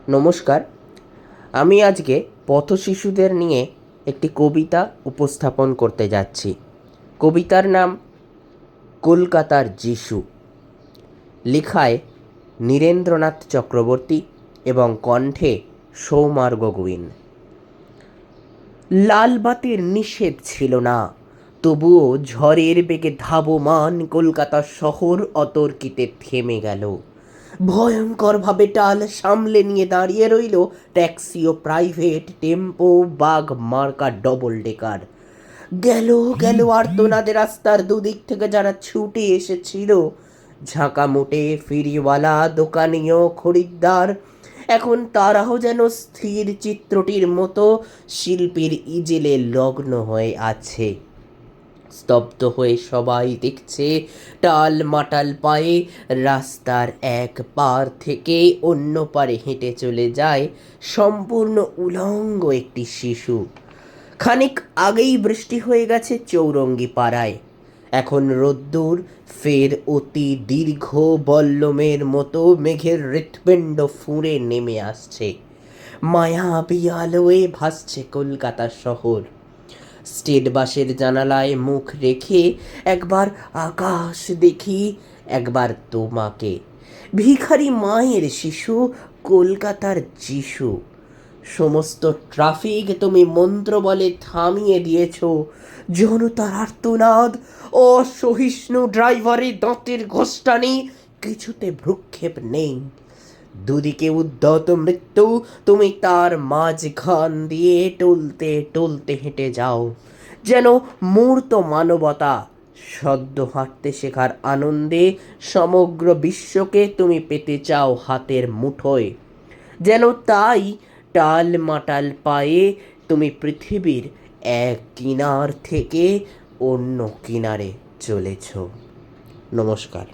নমস্কার। আমি আজকে পথশিশুদের নিয়ে একটি কবিতা উপস্থাপন করতে যাচ্ছি। কবিতার নাম কলকাতার যিশু। লেখায় নীরেন্দ্রনাথ চক্রবর্তী এবং কণ্ঠে সৌমার গগৈন। লালবাতির নিষেধ ছিল না, তবুও ঝড়ের বেগে ধাবমান কলকাতা শহর অতর্কিতে থেমে গেল। ভয়ঙ্করভাবে টাল সামলে নিয়ে দাঁড়িয়ে রইল ট্যাক্সি ও প্রাইভেট টেম্পো, বাঘ মার্কা ডবল ডেকার। গেল গেল আর্তনাদের রাস্তার দুদিক থেকে যারা ছুটে এসেছিল, ঝাঁকা মোটে ফেরিওয়ালা, দোকানীয়, খরিদ্দার, এখন তারাও যেন স্থির চিত্রটির মতো শিল্পীর ইজেলে লগ্ন হয়ে আছে। স্তব্ধ হয়ে সবাই দেখছে টাল মাটাল পায়ে রাস্তার এক পার থেকে অন্য পারে হেঁটে চলে যায় সম্পূর্ণ উলঙ্গ একটি শিশু। খানিক আগেই বৃষ্টি হয়ে গেছে চৌরঙ্গি পাড়ায়। এখন রোদ্দুর ফের অতি দীর্ঘ বল্লমের মতো মেঘের হৃৎপিণ্ড ফুঁড়ে নেমে আসছে। মায়াবী আলোয় ভাসছে কলকাতা শহর। স্টেট বাসের জানালায় মুখ রেখে একবার আকাশ দেখি, একবার তোমাকে। ভিখারি মায়ের শিশু, কলকাতার যিশু। সমস্ত ট্রাফিক তুমি মন্ত্র বলে থামিয়ে দিয়েছ। জনতার আর্তনাদ, অসহিষ্ণু ড্রাইভারের দাঁতের ঘষ্টানি, কিছুতে ভ্রুক্ষেপ নেই। দুদিকে উদ্ধত মৃত্যু, তুমি তার মাঝখান দিয়ে টলতে টলতে হেঁটে যাও যেন মূর্ত মানবতা। সদ্য হাঁটতে শেখার আনন্দে সমগ্র বিশ্বকে তুমি পেতে চাও হাতের মুঠোয়। যেন তাই টাল মাটাল পায়ে তুমি পৃথিবীর এক কিনার থেকে অন্য কিনারে চলেছ। নমস্কার।